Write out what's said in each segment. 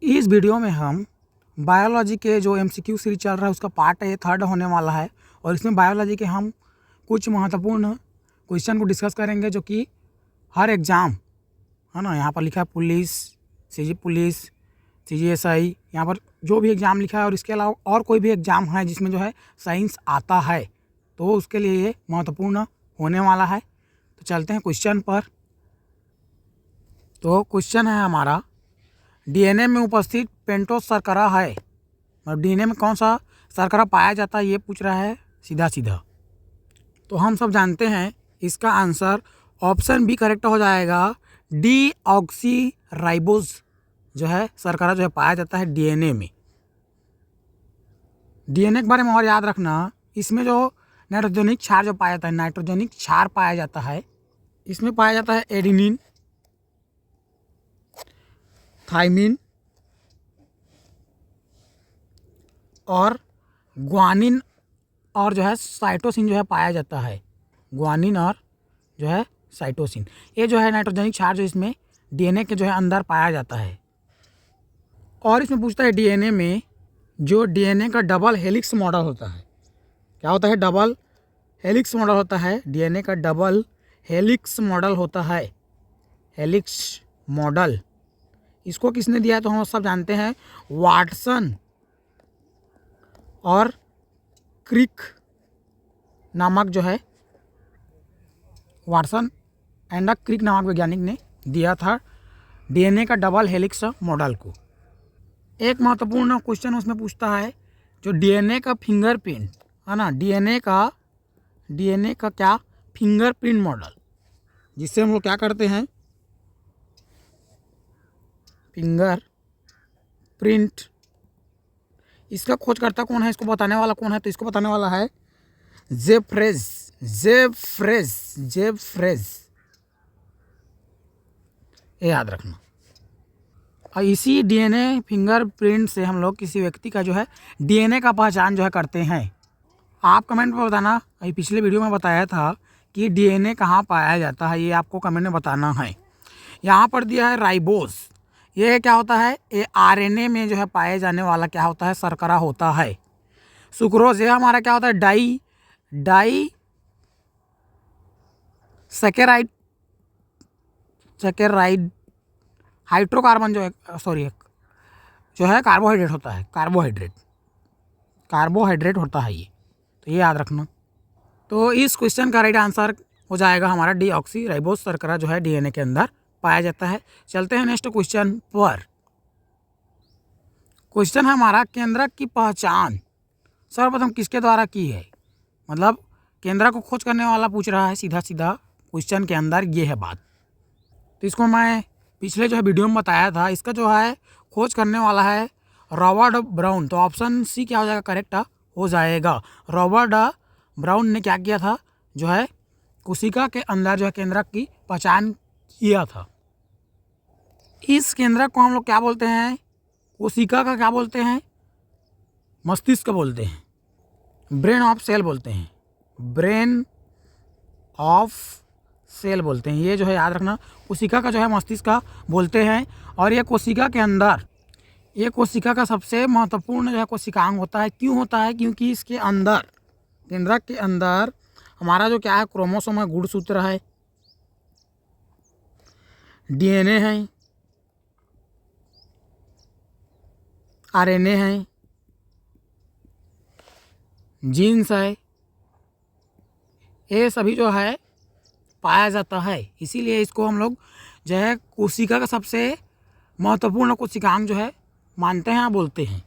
इस वीडियो में हम बायोलॉजी के जो MCQ सीरीज चल रहा है उसका पार्ट ये 3rd होने वाला है और इसमें बायोलॉजी के हम कुछ महत्वपूर्ण क्वेश्चन को डिस्कस करेंगे जो कि हर एग्ज़ाम है ना, यहाँ पर लिखा है पुलिस, पुलिस, CGSI, यहाँ पर जो भी एग्ज़ाम लिखा है और इसके अलावा और कोई भी एग्ज़ाम है जिसमें जो है साइंस आता है तो उसके लिए ये महत्वपूर्ण होने वाला है। तो चलते हैं क्वेश्चन पर। तो क्वेश्चन है हमारा, DNA में उपस्थित पेंटोस शर्करा है, मतलब DNA में कौन सा शर्करा पाया जाता है ये पूछ रहा है सीधा सीधा। तो हम सब जानते हैं इसका आंसर ऑप्शन बी करेक्ट हो जाएगा। डीऑक्सीराइबोज जो है शर्करा जो है पाया जाता है DNA में। DNA के बारे में और याद रखना, इसमें जो नाइट्रोजनिक क्षार जो पाया जाता है, नाइट्रोजनिक क्षार पाया जाता है, इसमें पाया जाता है एडेनिन, थाइमिन और ग्वानिन और जो है साइटोसिन जो है पाया जाता है। ग्वानिन और जो है साइटोसिन, ये जो है नाइट्रोजनिक क्षार जो इसमें DNA के जो है अंदर पाया जाता है। और इसमें पूछता है DNA में जो DNA का डबल हेलिक्स मॉडल होता है, क्या होता है? डबल हेलिक्स मॉडल होता है। DNA का डबल हेलिक्स मॉडल होता है, हेलिक्स मॉडल। इसको किसने दिया है? तो हम सब जानते हैं वाटसन और क्रिक नामक जो है, वाटसन एंड क्रिक नामक वैज्ञानिक ने दिया था DNA का डबल हेलिक्स मॉडल को। एक महत्वपूर्ण क्वेश्चन उसमें पूछता है जो DNA का फिंगरप्रिंट है ना, DNA का क्या फिंगरप्रिंट मॉडल, जिससे हम लोग क्या करते हैं, फिंगर प्रिंट। इसका खोजकर्ता कौन है, इसको बताने वाला कौन है? तो इसको बताने वाला है जेफ्रेज, ये याद रखना। और इसी DNA फिंगरप्रिंट से हम लोग किसी व्यक्ति का जो है DNA का पहचान जो है करते हैं। आप कमेंट में बताना, अभी पिछले वीडियो में बताया था कि DNA कहाँ पाया जाता है, ये आपको कमेंट में बताना है। यहाँ पर दिया है राइबोस, ये क्या होता है? ये RNA में जो है पाए जाने वाला क्या होता है? शर्करा होता है। सुक्रोज, ये हमारा क्या होता है? डाई सैकेराइड हाइड्रोकार्बन जो है, जो है कार्बोहाइड्रेट होता है, कार्बोहाइड्रेट होता है ये, तो ये याद रखना। तो इस क्वेश्चन का राइट आंसर हो जाएगा हमारा डीऑक्सीराइबोज शर्करा जो है DNA के अंदर पाया जाता है। चलते हैं नेक्स्ट क्वेश्चन पर। क्वेश्चन है हमारा, केंद्रक की पहचान सर्वप्रथम किसके द्वारा की है? मतलब केंद्रक को खोज करने वाला पूछ रहा है सीधा सीधा क्वेश्चन के अंदर, ये है बात। तो इसको मैं पिछले जो है वीडियो में बताया था, इसका जो है खोज करने वाला है रॉबर्ट ब्राउन। तो ऑप्शन सी क्या हो जाएगा? करेक्ट हो जाएगा। रॉबर्ट ब्राउन ने क्या किया था, जो है कोशिका के अंदर जो है केंद्रक की पहचान किया था। इस केंद्रक को हम लोग क्या बोलते हैं? कोशिका का क्या बोलते हैं? मस्तिष्क बोलते हैं, ब्रेन ऑफ सेल बोलते हैं, ब्रेन ऑफ सेल बोलते हैं। ये जो है याद रखना, कोशिका का जो है मस्तिष्क का बोलते हैं। और ये कोशिका के अंदर, ये कोशिका का सबसे महत्वपूर्ण जो है कोशिकांग होता है। क्यों होता है? क्योंकि इसके अंदर, केंद्रक के अंदर हमारा जो क्या है, क्रोमोसोम है, गुणसूत्र है, DNA है, RNA है, जीन्स है, ये सभी जो है पाया जाता है। इसीलिए इसको हम लोग जो है कोशिका का सबसे महत्वपूर्ण कोशिकांग जो है मानते हैं, बोलते हैं।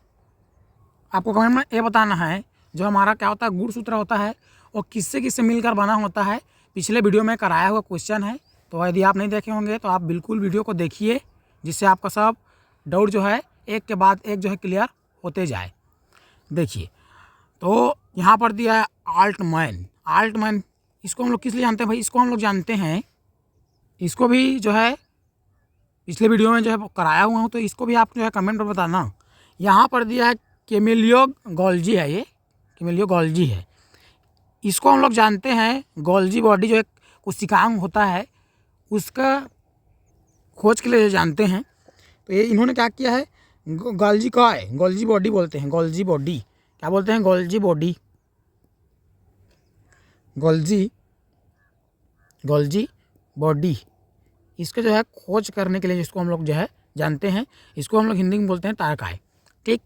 आपको कमेंट में ये बताना है जो हमारा क्या होता है गुणसूत्र होता है वो किससे किससे मिलकर बना होता है। पिछले वीडियो में कराया हुआ क्वेश्चन है, तो यदि आप नहीं देखे होंगे तो आप बिल्कुल वीडियो को देखिए, जिससे आपका सब डाउट जो है एक के बाद एक जो है क्लियर होते जाए। देखिए, तो यहाँ पर दिया है आल्टमैन। इसको हम लोग किस लिए जानते हैं भाई? इसको हम लोग जानते हैं, इसको भी जो है पिछले वीडियो में जो है कराया हुआ हूँ, तो इसको भी आप जो है कमेंट पर बताना। यहाँ पर दिया है कैमिलियो गोल्जी है, ये कैमिलियो गोल्जी है। इसको हम लोग जानते हैं गोल्जी बॉडी जो एक कोशिकांग होता है उसका खोज के लिए जानते हैं। तो ये इन्होंने क्या किया है, गोल्जी का है, गोल्जी बॉडी बोलते हैं, गोल्जी बॉडी। क्या बोलते हैं? Golgi body, Golgi Golgi body. इसके जो है खोज करने के लिए, जिसको हम लोग जो है जानते हैं, इसको हम लोग हिंदी में बोलते हैं तारकाय। ठीक।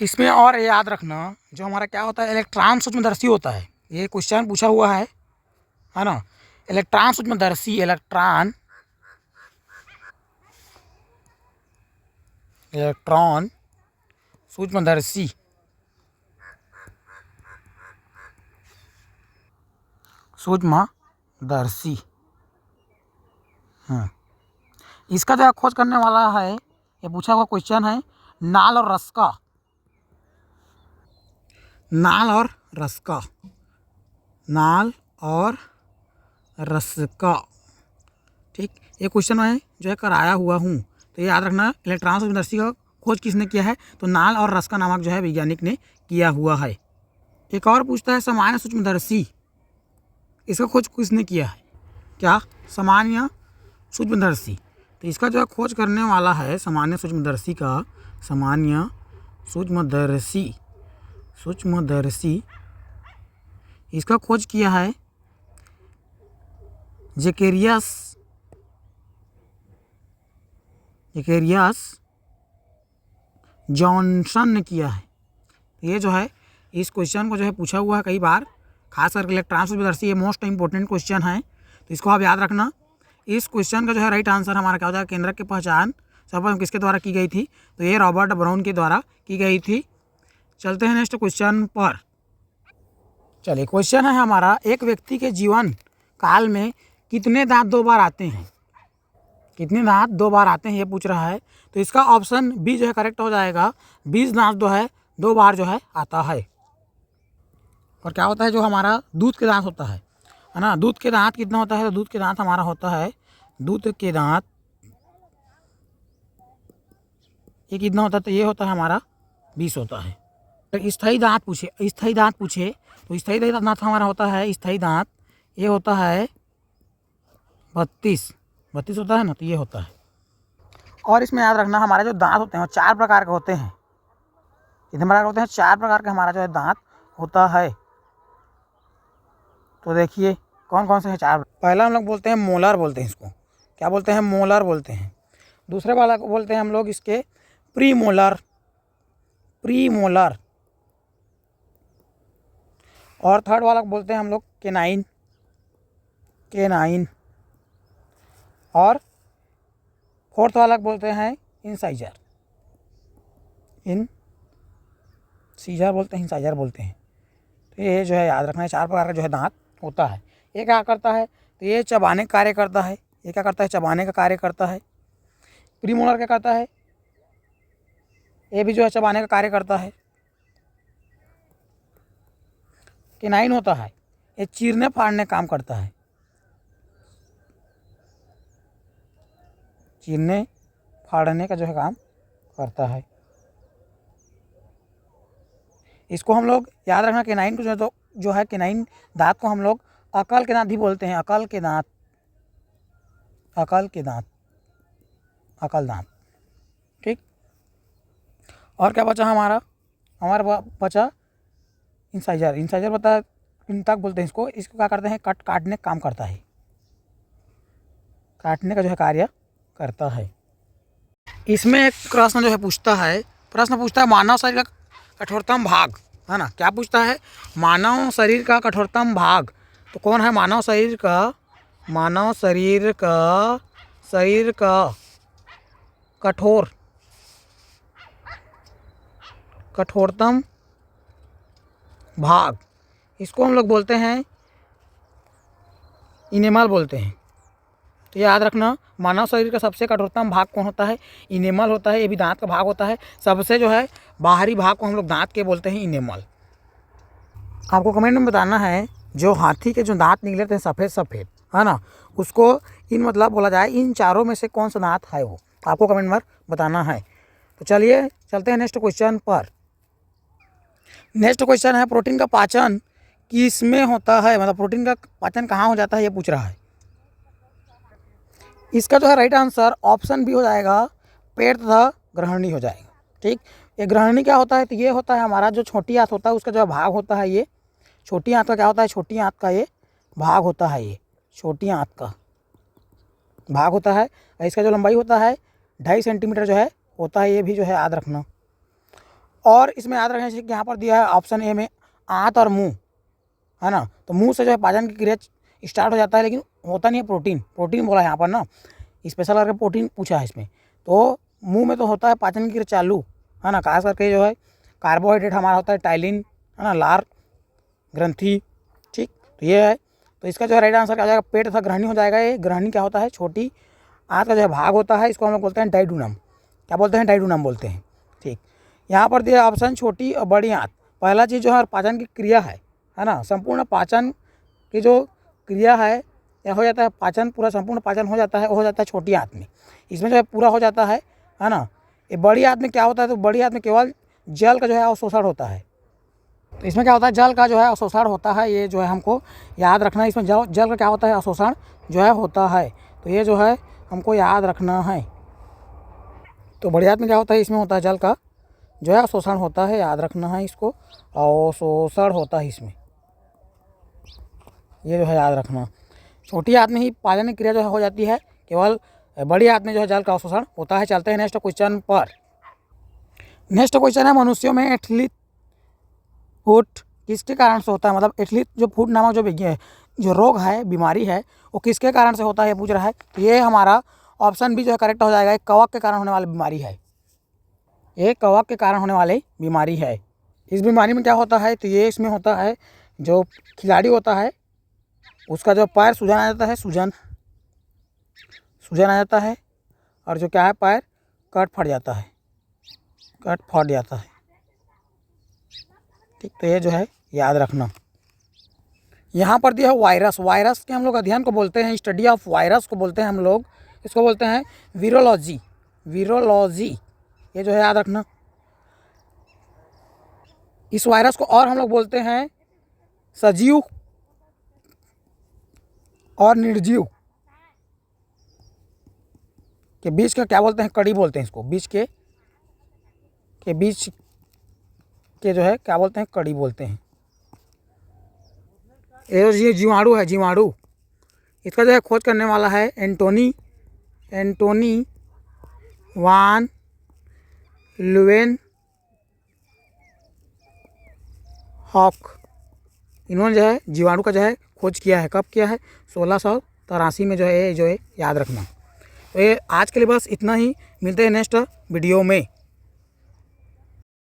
इसमें और याद रखना, जो हमारा क्या होता है, इलेक्ट्रॉन सूक्ष्मदर्शी होता है। ये क्वेश्चन पूछा हुआ है ना। इलेक्ट्रॉन सूक्ष्मदर्शी, इलेक्ट्रॉन सूक्ष्मदर्शी, सूक्ष्मदर्शी। हाँ, इसका जो खोज करने वाला है, ये पूछा हुआ क्वेश्चन है, नाल और रस का। नाल और रस का, नाल और रस का। ठीक। ये क्वेश्चन मैं जो है कराया हुआ हूँ, तो ये याद रखना, इलेक्ट्रॉन सूक्ष्मदर्शी का खोज किसने किया है? तो नाल और रस का नामक जो है वैज्ञानिक ने किया हुआ है। एक और पूछता है सामान्य सूक्ष्मदर्शी, इसका खोज किसने किया है? क्या? सामान्य सूक्ष्मदर्शी। तो इसका जो है खोज करने वाला है सामान्य सूक्ष्मदर्शी का, सामान्य सूक्ष्मदर्शी, सूक्ष्मदर्शी। इसका खोज किया है ज़ेकेरियस जॉनसन ने किया है। ये जो है, इस क्वेश्चन को जो है पूछा हुआ है कई बार, खास करके इलेक्ट्रॉन सूक्ष्मदर्शी, ये मोस्ट इंपॉर्टेंट क्वेश्चन है, तो इसको आप याद रखना। इस क्वेश्चन का जो है राइट आंसर हमारा क्या हो जाएगा? केंद्रक की पहचान सर्वप्रथम किसके द्वारा की गई थी? तो ये रॉबर्ट ब्राउन के द्वारा की गई थी। चलते हैं नेक्स्ट क्वेश्चन पर। चलिए, क्वेश्चन है हमारा, एक व्यक्ति के जीवन काल में कितने दांत 2 बार आते हैं? कितने दांत 2 बार आते हैं, ये पूछ रहा है। तो इसका ऑप्शन बी जो है करेक्ट हो जाएगा। 20 दांत जो है 2 बार जो है आता है। और क्या होता है, जो हमारा दूध के दांत होता है ना, दूध के दांत कितना होता है? तो दूध के दांत हमारा होता है, दूध के दांत ये कितना होता है? तो ये होता है हमारा 20 होता है। तो स्थायी दांत पूछे, तो स्थायी दांत हमारा होता है, स्थायी दांत ये होता है 32 होता है ना, तो ये होता है। और इसमें याद रखना, हमारे जो दांत होते हैं वो 4 प्रकार के होते हैं। कितने प्रकार के होते हैं? 4 प्रकार के हमारा जो है दांत होता है। तो देखिए कौन कौन से हैं 4। पहला हम लोग बोलते हैं मोलर, बोलते हैं इसको। क्या बोलते हैं? मोलर बोलते हैं। दूसरे वाला को बोलते हैं हम लोग इसके प्रीमोलर, और थर्ड वाला को बोलते हैं हम लोग केनाइन, और फोर्थ वाला को बोलते हैं इंसाइजर, बोलते हैं। तो ये जो है याद रखना है, 4 प्रकार का जो है दांत होता है। ये क्या करता है? तो ये चबाने का कार्य करता है। ये क्या करता है? चबाने का कार्य करता है। प्रीमोलर क्या करता है? ये भी जो है चबाने का कार्य करता है। केनाइन होता है, ये चीरने फाड़ने काम करता है, चीरने फाड़ने का जो है काम करता है। इसको हम लोग याद रखना, केनाइन को जो है केनाइन दांत को हम लोग अकल के दांत भी बोलते हैं। अकल दांत। ठीक। और क्या बचा हमारा बचा इंसाइजर बता, इंतक बोलते हैं इसको। इसको क्या करते हैं? काटने का काम करता है, काटने का जो है कार्य करता है। इसमें एक प्रश्न जो है पूछता है, मानव शरीर का कठोरतम भाग, है ना। क्या पूछता है? मानव शरीर का कठोरतम भाग। तो कौन है मानव शरीर का कठोरतम भाग? इसको हम लोग बोलते हैं इनेमल बोलते हैं। तो याद रखना, मानव शरीर का सबसे कठोरतम भाग कौन होता है? इनेमल होता है। ये भी दांत का भाग होता है। सबसे जो है बाहरी भाग को हम लोग दांत के बोलते हैं इनेमल। आपको कमेंट में बताना है, जो हाथी के जो दांत निकले थे सफ़ेद, है ना, उसको मतलब बोला जाए, इन चारों में से कौन सा दांत है वो, आपको कमेंट में बताना है। तो चलिए चलते हैं नेक्स्ट क्वेश्चन पर। नेक्स्ट क्वेश्चन है, प्रोटीन का पाचन किसमें होता है? मतलब प्रोटीन का पाचन कहाँ हो जाता है, ये पूछ रहा है। इसका जो है राइट आंसर ऑप्शन बी हो जाएगा, पेट तथा ग्रहणी हो जाएगा। ठीक, ये ग्रहणी क्या होता है, तो ये होता है हमारा जो छोटी आंत होता है उसका जो भाग होता है, ये छोटी आंत का क्या होता है, छोटी आंत का ये भाग होता है, ये छोटी आंत का भाग होता है। इसका जो लंबाई होता है 2.5 सेंटीमीटर जो है होता है, ये भी जो है याद रखना। और इसमें याद रखना चाहिए कि यहाँ पर दिया है ऑप्शन ए में आंत और मुंह, है ना। तो मुंह से जो है पाचन की क्रिया स्टार्ट हो जाता है, लेकिन होता नहीं है प्रोटीन, प्रोटीन बोला है यहाँ पर ना, स्पेशल करके प्रोटीन पूछा है इसमें। तो मुंह में तो होता है पाचन की क्रिया चालू, है ना। खास करके जो है कार्बोहाइड्रेट हमारा होता है टाइलिन, है ना, लार ग्रंथि। ठीक, तो ये है। तो इसका जो है राइट आंसर क्या हो जाएगा, पेट तथा ग्रहणी हो जाएगा। ये ग्रहणी क्या होता है, छोटी आंत का जो है भाग होता है, इसको हम लोग बोलते हैं डाइडूनम। क्या बोलते हैं, डाइडूनम बोलते हैं। ठीक, यहाँ पर दिया ऑप्शन छोटी और बड़ी आंत। पहला चीज़ जो है पाचन की क्रिया है ना, संपूर्ण पाचन की जो क्रिया है यह हो जाता है, पाचन पूरा संपूर्ण पाचन हो जाता है छोटी आंत में, इसमें जो है पूरा हो जाता है ना। ये बड़ी आंत में क्या होता है, तो बड़ी आंत में केवल जल का जो है अवशोषण होता है। तो इसमें क्या होता है, जल का जो है अवशोषण होता है, ये जो है हमको याद रखना है। इसमें जल का क्या होता है, अवशोषण जो है होता है, तो ये जो है हमको याद रखना है। तो बड़ी आंत में क्या होता है, इसमें होता है जल का जो है अवशोषण होता है, याद रखना है इसको, अवशोषण होता है इसमें, ये जो है याद रखना। छोटी आंत में ही पाचन की क्रिया जो है हो जाती है, केवल बड़ी आंत में जो है जल का अवशोषण होता है। चलते हैं नेक्स्ट क्वेश्चन पर। नेक्स्ट क्वेश्चन है, मनुष्यों में एथलीट फुट किसके कारण से होता है, मतलब एथलीट जो फुट नामक जो रोग है, बीमारी है, वो किसके कारण से होता है, ये पूछ रहा है। तो ये हमारा ऑप्शन भी जो है करेक्ट हो जाएगा, एक कवक के कारण होने वाली बीमारी है, ये कवक के कारण होने वाली बीमारी है। इस बीमारी में क्या होता है, तो ये इसमें होता है जो खिलाड़ी होता है उसका जो पैर सूजन आ जाता है, सूजन आ जाता है, और जो क्या है पैर कट फट जाता है, कट फट जाता है। ठीक, तो ये जो है याद रखना। यहाँ पर दिया है वायरस। वायरस के हम लोग अध्ययन को बोलते हैं, स्टडी ऑफ वायरस को बोलते हैं हम लोग, इसको बोलते हैं वीरोलॉजी, वीरोलॉजी, ये जो है याद रखना। इस वायरस को और हम लोग बोलते हैं सजीव और निर्जीव के बीच का क्या बोलते हैं, कड़ी बोलते हैं इसको, बीच के बीच के जो है क्या बोलते हैं, कड़ी बोलते हैं। ये जीवाणु है, जीवाणु, इसका जो है खोज करने वाला है एंटोनी वान लुवेन हॉक। इन्होंने जो है जीवाणु का जो है खोज किया है, कब किया है, 1683 में जो है, ये जो है याद रखना। तो ये आज के लिए बस इतना ही, मिलते हैं नेक्स्ट वीडियो में।